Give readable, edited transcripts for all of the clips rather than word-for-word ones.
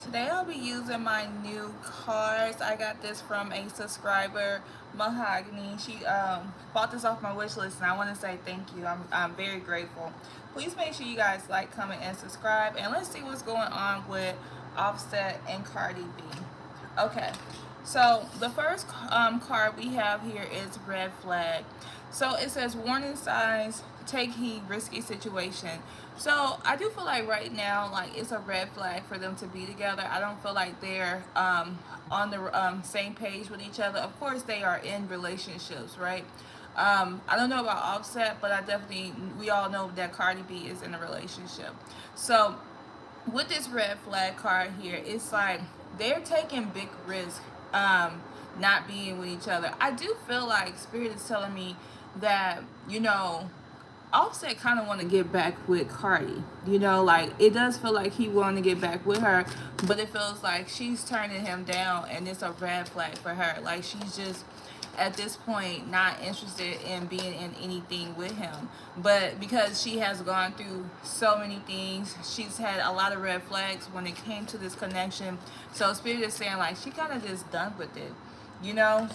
Today I'll be using my new cards. I got this from a subscriber, Mahogany. She bought this off my wish list, and I want to say thank you. I'm very grateful. Please make sure you guys like, comment, and subscribe. And let's see what's going on with Offset and Cardi B. Okay, so the first card we have here is Red Flag. So it says warning signs, take heed, risky situation. So I do feel like right now, like it's a red flag for them to be together. I don't feel like they're on the same page with each other. Of course, they are in relationships, right? I don't know about Offset, but we all know that Cardi B is in a relationship. So with this red flag card here, it's like they're taking big risks, not being with each other. I do feel like Spirit is telling me that, Offset kind of want to get back with Cardi. Like it does feel like he want to get back with her, but it feels like she's turning him down, and it's a red flag for her. Like she's just at this point not interested in being in anything with him. But because she has gone through so many things, she's had a lot of red flags when it came to this connection. So Spirit is saying like she kind of just done with it.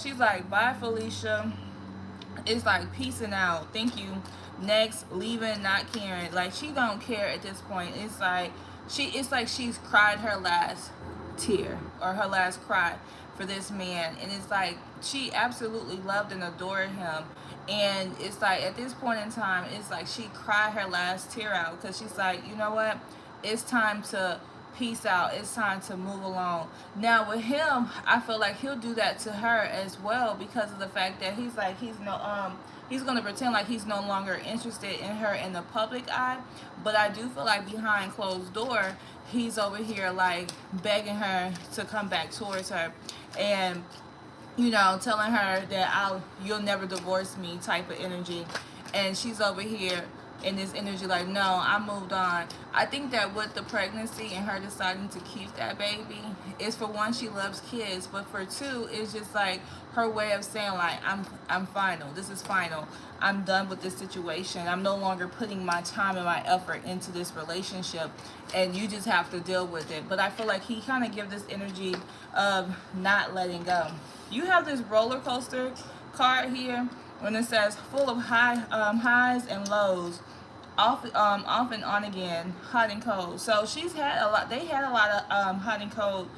She's like, bye Felicia. It's like peacing out, thank you, next, leaving, not caring. Like she don't care at this point. It's like she's cried her last tear or her last cry for this man, and it's like she absolutely loved and adored him. And it's like at this point in time, it's like she cried her last tear out because she's like, you know what, it's time to peace out, it's time to move along. Now with him, I feel like he'll do that to her as well, because of the fact that he's gonna pretend like he's no longer interested in her in the public eye. But I do feel like behind closed door, he's over here like begging her to come back towards her, and telling her that you'll never divorce me type of energy. And she's over here in this energy like, no, I moved on. I think that with the pregnancy and her deciding to keep that baby, is for one, she loves kids, but for two, it's just like her way of saying like, I'm final. This is final. I'm done with this situation. I'm no longer putting my time and my effort into this relationship, and you just have to deal with it. But I feel like he kind of give this energy of not letting go. You have this roller coaster card here when it says full of highs and lows, off and on again, hot and cold. So she's had a lot. They had a lot of hot and cold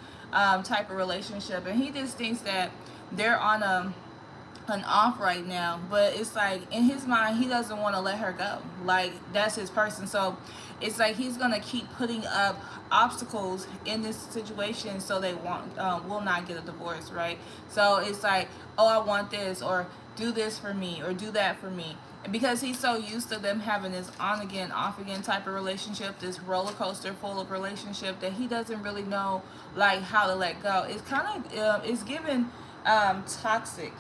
type of relationship, and he just thinks that they're on an off right now. But it's like in his mind, he doesn't want to let her go. Like that's his person. So it's like he's gonna keep putting up obstacles in this situation so they will not get a divorce, right? So it's like, oh, I want this, or do this for me, or do that for me. And because he's so used to them having this on again, off again type of relationship, this roller coaster full of relationship, that he doesn't really know like how to let go. It's kind of it's given toxic,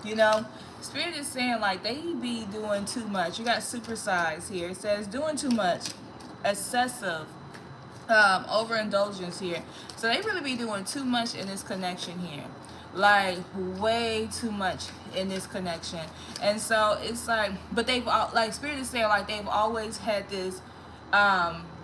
you know. Spirit is saying like they be doing too much. You got supersize here. It says doing too much, excessive, overindulgence here. So they really be doing too much in this connection here, like way too much in this connection. And so it's like, but like Spirit is saying like they've always had this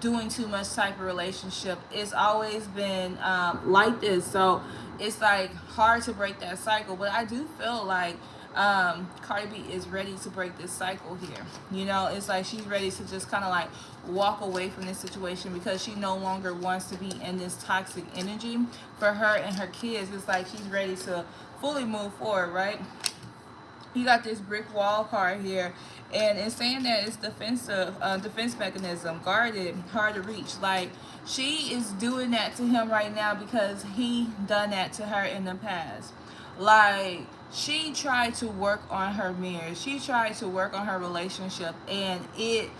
doing too much type of relationship. It's always been like this. So it's like hard to break that cycle. But I do feel like Cardi B is ready to break this cycle here. It's like she's ready to just kind of like walk away from this situation, because she no longer wants to be in this toxic energy for her and her kids. It's like she's ready to fully move forward, right? You got this brick wall card here, and it's saying that it's defensive, defense mechanism, guarded, hard to reach. Like she is doing that to him right now because he done that to her in the past. Like she tried to work on her marriage, she tried to work on her relationship, and it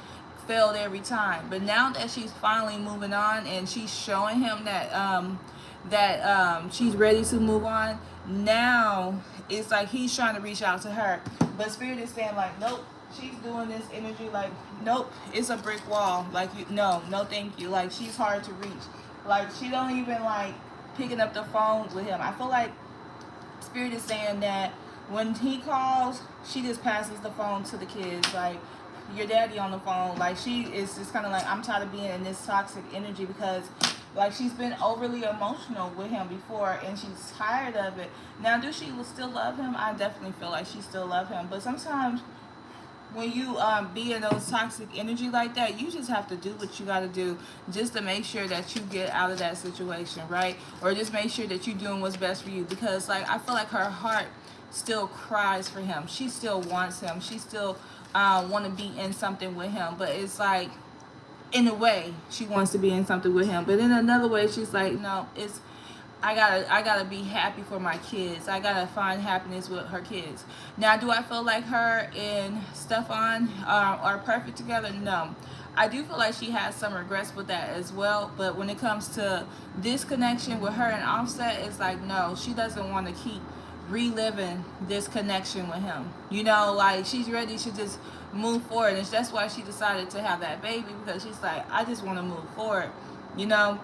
failed every time. But now that she's finally moving on, and she's showing him that she's ready to move on, now it's like he's trying to reach out to her. But Spirit is saying like, nope, she's doing this energy like, nope, it's a brick wall. Like, no, thank you. Like she's hard to reach. Like she don't even like picking up the phone with him. I feel like Spirit is saying that when he calls, she just passes the phone to the kids. Like, your daddy on the phone. Like she is just kind of like, I'm tired of being in this toxic energy, because Like she's been overly emotional with him before, and she's tired of it. Now, do she still love him? I definitely feel like she still love him, but sometimes when you be in those toxic energy like that, you just have to do what you got to do just to make sure that you get out of that situation, right? Or just make sure that you're doing what's best for you, because like I feel like her heart still cries for him. She still wants him. She still want to be in something with him, but it's like in a way she wants to be in something with him, but in another way she's like, no, it's I gotta be happy for my kids. I gotta find happiness with her kids. Now, do I feel like her and Stefan are perfect together? No. I do feel like she has some regrets with that as well. But when it comes to this connection with her and Offset, it's like no, she doesn't want to keep reliving this connection with him. You know, like she's ready to just move forward, and that's why she decided to have that baby, because she's like, I just want to move forward. You know,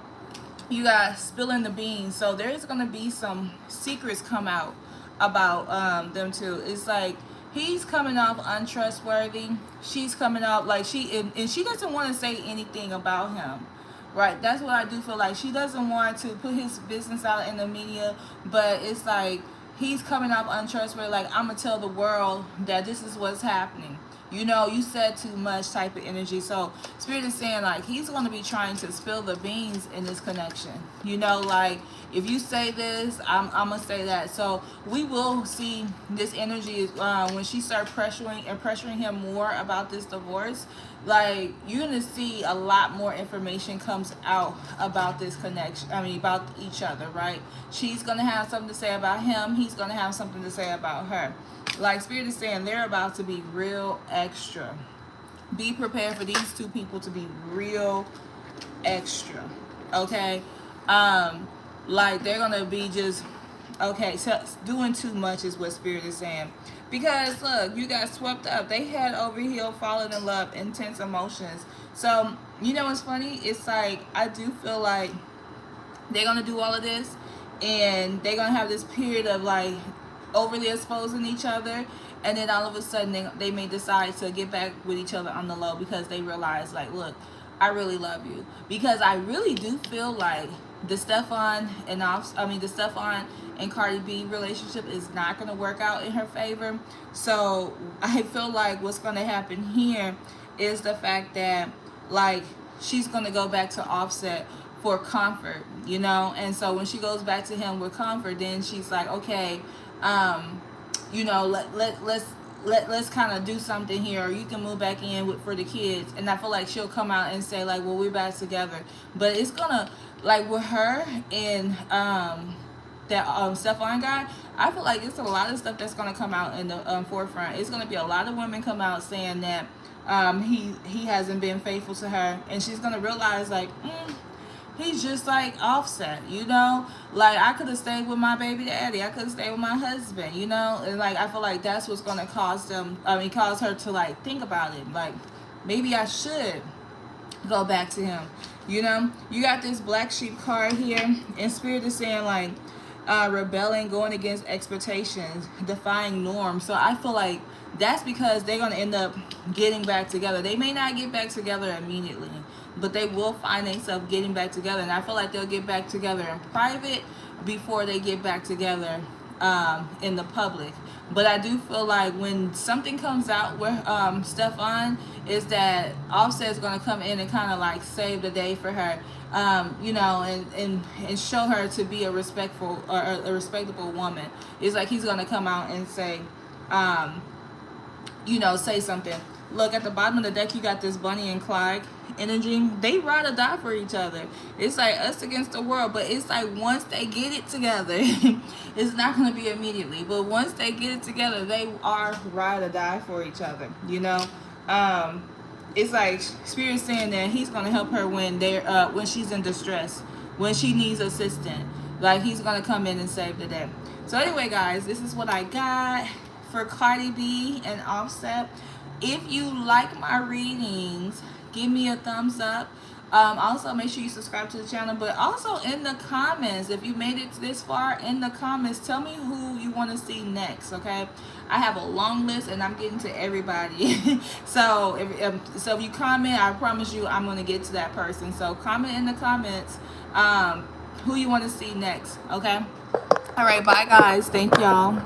you guys spilling the beans, so there's gonna be some secrets come out about them two. It's like he's coming off untrustworthy, she's coming off like and she doesn't want to say anything about him, right? That's what I do feel like. She doesn't want to put his business out in the media, but it's like he's coming off untrustworthy, like I'm gonna tell the world that this is what's happening. You know, you said too much type of energy. So Spirit is saying like he's going to be trying to spill the beans in this connection. You know, like if you say this, I'm going to say that. So we will see this energy when she starts pressuring him more about this divorce. Like you're going to see a lot more information comes out about this connection. I mean, about each other, right? She's going to have something to say about him. He's going to have something to say about her. Like Spirit is saying, they're about to be real extra. Be prepared for these two people to be real extra. Okay? Like they're gonna be just okay, so doing too much is what Spirit is saying. Because look, you got swept up. They had over heel, fallen in love, intense emotions. So, you know what's funny? It's like I do feel like they're gonna do all of this, and they're gonna have this period of like overly exposing each other, and then all of a sudden they may decide to get back with each other on the low, because they realize like, look, I really love you. Because I really do feel like the Stefan and Cardi B relationship is not going to work out in her favor. So I feel like what's going to happen here is the fact that like she's going to go back to Offset for comfort, you know. And so when she goes back to him with comfort, then she's like, okay, you know, let's kind of do something here, or you can move back in for the kids. And I feel like she'll come out and say like, well, we're back together. But it's gonna, like with her and that Stefan guy, I feel like it's a lot of stuff that's gonna come out in the forefront. It's gonna be a lot of women come out saying that he hasn't been faithful to her, and she's gonna realize like, he's just like Offset, you know. Like I could have stayed with my baby daddy, I could have stayed with my husband, you know. And like I feel like that's what's gonna cause cause her to like think about it. Like maybe I should go back to him, you know. You got this black sheep card here, and Spirit is saying like rebelling, going against expectations, defying norms. So I feel like that's because they're gonna end up getting back together. They may not get back together immediately, but they will find themselves getting back together. And I feel like they'll get back together in private before they get back together in the public. But I do feel like when something comes out with Stefan, is that Offset is going to come in and kind of like save the day for her, you know, and show her to be a respectful or a respectable woman. It's like he's going to come out and say, you know, say something. Look, at the bottom of the deck, you got this Bonnie and Clyde energy. They ride or die for each other. It's like us against the world. But it's like once they get it together, it's not going to be immediately. But once they get it together, they are ride or die for each other, you know. It's like Spirit saying that he's going to help her when she's in distress, when she needs assistance. Like he's going to come in and save the day. So anyway, guys, this is what I got for Cardi B and Offset. If you like my readings, give me a thumbs up. Also, make sure you subscribe to the channel. But also in the comments, if you made it this far, in the comments, tell me who you want to see next. Okay, I have a long list, and I'm getting to everybody. So if you comment, I promise you, I'm gonna get to that person. So comment in the comments who you want to see next. Okay. All right. Bye, guys. Thank y'all.